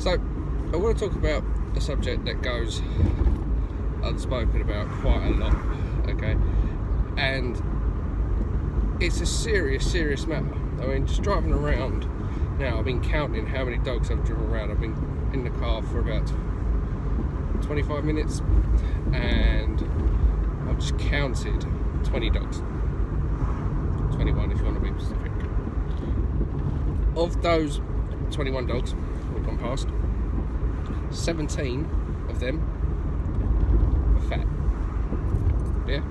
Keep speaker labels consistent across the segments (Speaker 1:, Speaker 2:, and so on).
Speaker 1: So I want to talk about a subject that goes unspoken about quite a lot, okay? And it's a serious matter. I mean, just driving around now, I've been counting how many dogs I've driven around. I've been in the car for about 25 minutes and I've just counted 20 dogs. 21 if you want to be specific. Of those 21 dogs who've gone past, 17 of them are fat. Yeah?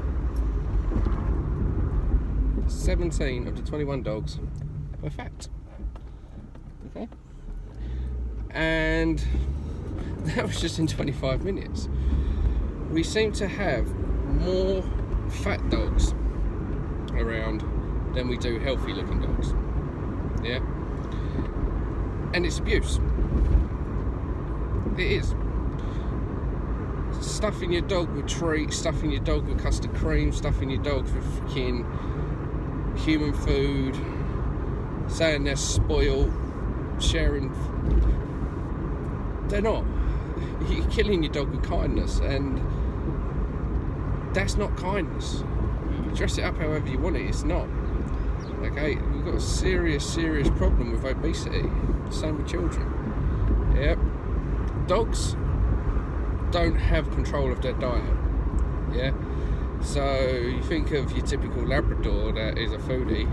Speaker 1: 17 of the 21 dogs were fat. Okay? And that was just in 25 minutes. We seem to have more fat dogs around than we do healthy looking dogs. Yeah? And it's abuse. It is. Stuffing your dog with treats, stuffing your dog with custard cream, stuffing your dog with freaking human food, saying they're spoiled, sharing. They're not. You're killing your dog with kindness, and that's not kindness. You dress it up however you want it, it's not. Okay, we've got a serious problem with obesity. Same with children. Yep. Dogs don't have control of their diet. Yeah. So you think of your typical Labrador that is a foodie.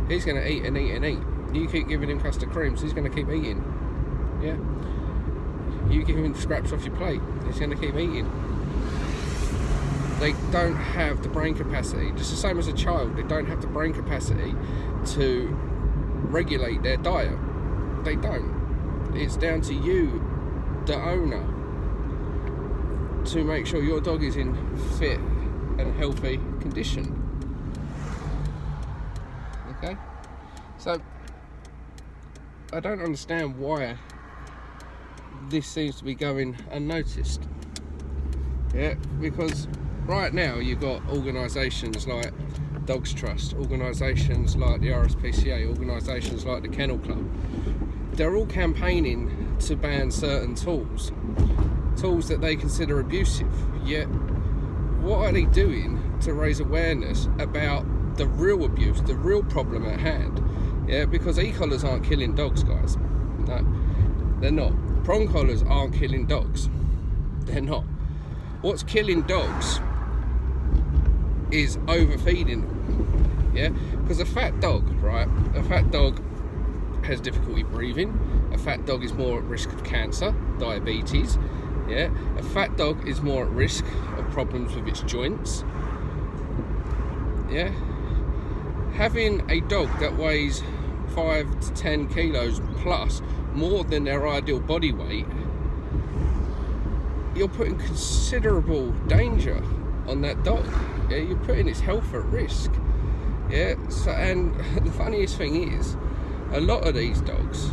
Speaker 1: He's going to eat and eat and eat. You keep giving him custard creams, he's going to keep eating. Yeah. You give him scraps off your plate, he's going to keep eating. They don't have the brain capacity, just the same as a child, they don't have the brain capacity to regulate their diet. They don't. It's down to you, the owner, to make sure your dog is in fit and healthy condition. Okay? So, I don't understand why this seems to be going unnoticed. Yeah, because right now you've got organisations like Dogs Trust, organisations like the RSPCA, organisations like the Kennel Club. They're all campaigning to ban certain tools that they consider abusive. Yet, what are they doing to raise awareness about the real abuse, the real problem at hand? Yeah, because e-collars aren't killing dogs, guys. No, they're not. Prong collars aren't killing dogs. They're not. What's killing dogs is overfeeding them. Yeah, because a fat dog, right? A fat dog has difficulty breathing. A fat dog is more at risk of cancer, diabetes. Yeah, a fat dog is more at risk of problems with its joints. Yeah, having a dog that weighs 5 to 10 kilos plus, more than their ideal body weight, you're putting considerable danger on that dog. Yeah, you're putting its health at risk. Yeah, so, and the funniest thing is, a lot of these dogs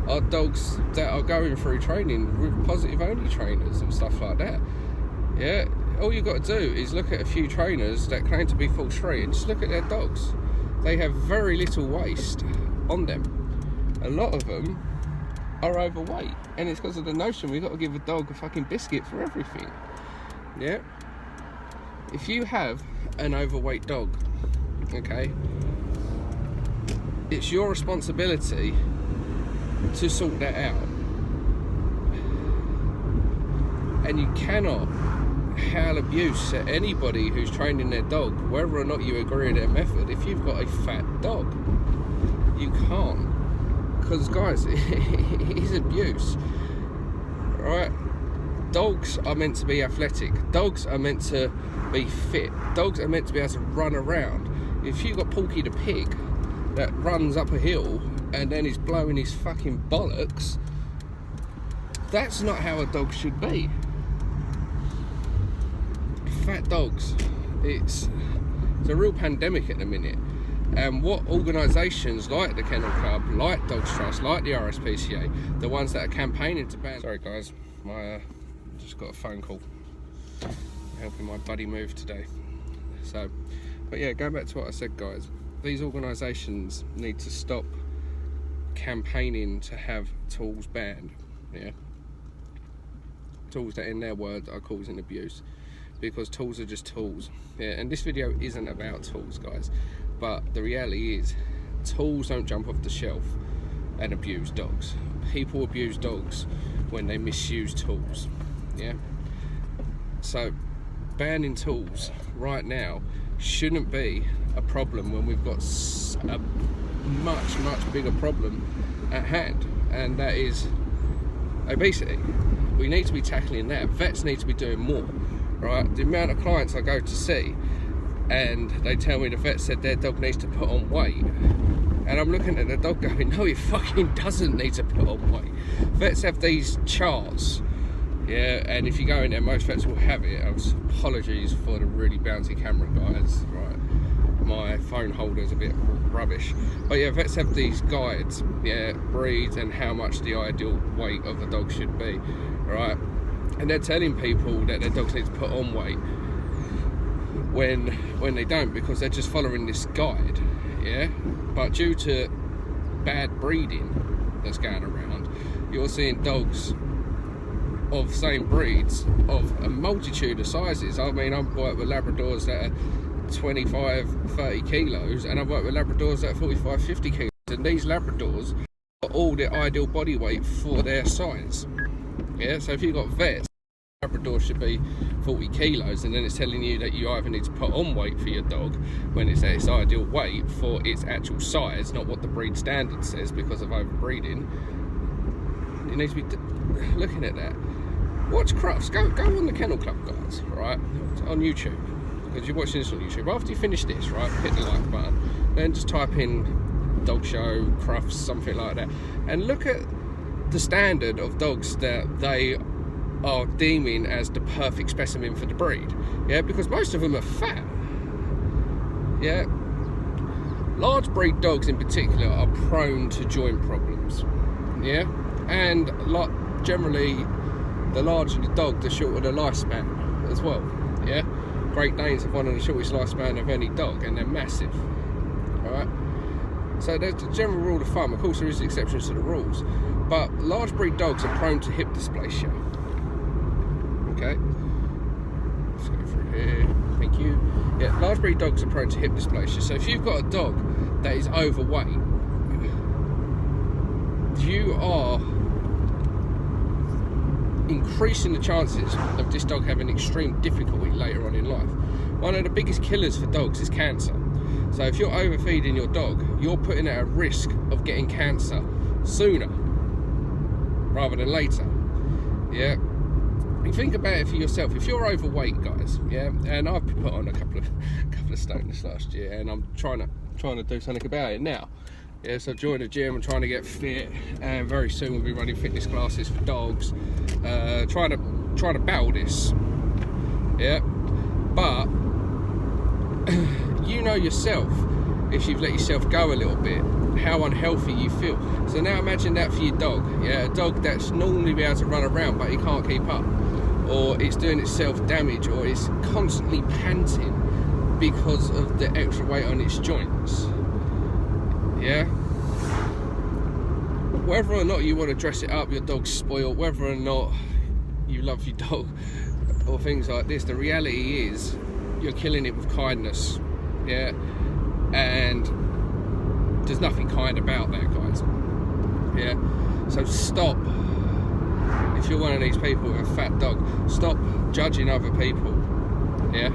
Speaker 1: are dogs that are going through training with positive only trainers and stuff like that. Yeah, all you've got to do is look at a few trainers that claim to be full treat and just look at their dogs. They have very little waste on them. A lot of them are overweight, and it's because of the notion we've got to give a dog a fucking biscuit for everything. Yeah, if you have an overweight dog, okay, it's your responsibility to sort that out, and you cannot hail abuse at anybody who's training their dog, whether or not you agree with their method. If you've got a fat dog, you can't, because guys, it is abuse, right? Dogs are meant to be athletic. Dogs are meant to be fit. Dogs are meant to be able to run around. If you've got Porky the pig that runs up a hill and then is blowing his fucking bollocks, that's not how a dog should be. Fat dogs, it's a real pandemic at the minute. And what organisations like the Kennel Club, like Dogs Trust, like the RSPCA, the ones that are campaigning to ban... Sorry guys, just got a phone call helping my buddy move today. But yeah, going back to what I said, guys, these organisations need to stop campaigning to have tools banned. Yeah, tools that in their words are causing abuse, because tools are just tools. Yeah, and this video isn't about tools, guys, but the reality is tools don't jump off the shelf and abuse dogs. People abuse dogs when they misuse tools. Yeah, so banning tools right now shouldn't be a problem when we've got a much bigger problem at hand, and that is obesity. We need to be tackling that. Vets need to be doing more, right? The amount of clients I go to see and they tell me the vet said their dog needs to put on weight, and I'm looking at the dog going, no, he fucking doesn't need to put on weight. Vets have these charts, yeah, and if you go in there, most vets will have it. Apologies for the really bouncy camera, guys, right? My phone holder's a bit rubbish, but yeah, vets have these guides, yeah, breeds and how much the ideal weight of a dog should be, right? And they're telling people that their dogs need to put on weight when they don't, because they're just following this guide, yeah. But due to bad breeding that's going around, you're seeing dogs of same breeds of a multitude of sizes. I mean, I've worked with Labradors that are 25-30 kilos, and I've worked with Labradors that are 45-50 kilos, and these Labradors are all the ideal body weight for their size. Yeah, so if you've got vets, Labrador should be 40 kilos, and then it's telling you that you either need to put on weight for your dog when it's at its ideal weight for its actual size, not what the breed standard says because of overbreeding. You need to be looking at that. Watch Crufts. Go on the Kennel Club, guys, right, on YouTube, because you're watching this on YouTube. After you finish this, right, hit the like button, then just type in dog show, Crufts, something like that, and look at the standard of dogs that they are deeming as the perfect specimen for the breed. Yeah, because most of them are fat. Yeah, large breed dogs in particular are prone to joint problems. Yeah, and generally the larger the dog, the shorter the lifespan as well. Yeah, Great Danes have one of the shortest lifespan of any dog, and they're massive. All right, so there's the general rule of thumb. Of course there is exceptions to the rules, but large breed dogs are prone to hip dysplasia. Okay, let's go through here, thank you. Yeah, large breed dogs are prone to hip dysplasia. So if you've got a dog that is overweight, you are increasing the chances of this dog having extreme difficulty later on in life. One of the biggest killers for dogs is cancer. So if you're overfeeding your dog, you're putting it at risk of getting cancer sooner rather than later. Yeah. You think about it for yourself. If you're overweight, guys, yeah, and I've put on a couple of stone this last year, and I'm trying to do something about it now. Yeah, so I joined the gym. I'm trying to get fit, and very soon we'll be running fitness classes for dogs. Trying to battle this. Yeah, but you know yourself, if you've let yourself go a little bit, how unhealthy you feel. So now imagine that for your dog. Yeah, a dog that's normally be able to run around, but he can't keep up, or it's doing itself damage, or it's constantly panting because of the extra weight on its joints. Yeah, whether or not you want to dress it up, your dog's spoiled, whether or not you love your dog or things like this, the reality is you're killing it with kindness. Yeah, and there's nothing kind about that, guys. Yeah, so stop. If you're one of these people with a fat dog, stop judging other people. Yeah,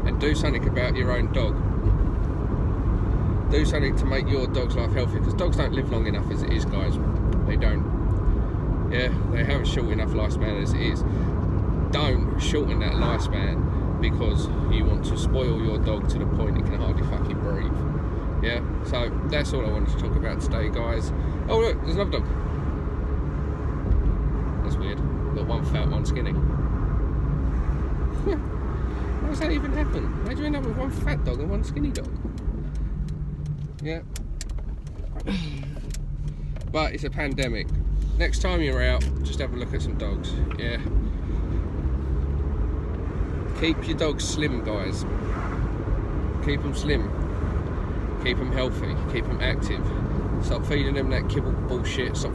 Speaker 1: and do something about your own dog. Do something to make your dog's life healthy, because dogs don't live long enough as it is, guys. They don't. Yeah, they have a short enough lifespan as it is. Don't shorten that lifespan because you want to spoil your dog to the point it can hardly fucking breathe. Yeah, so that's all I wanted to talk about today, guys. Oh look, there's another dog. That's weird. Got one fat, one skinny. How does that even happen? How do you end up with one fat dog and one skinny dog? Yeah. But it's a pandemic. Next time you're out, just have a look at some dogs. Yeah. Keep your dogs slim, guys. Keep them slim. Keep them healthy. Keep them active. Stop feeding them that kibble bullshit. Stop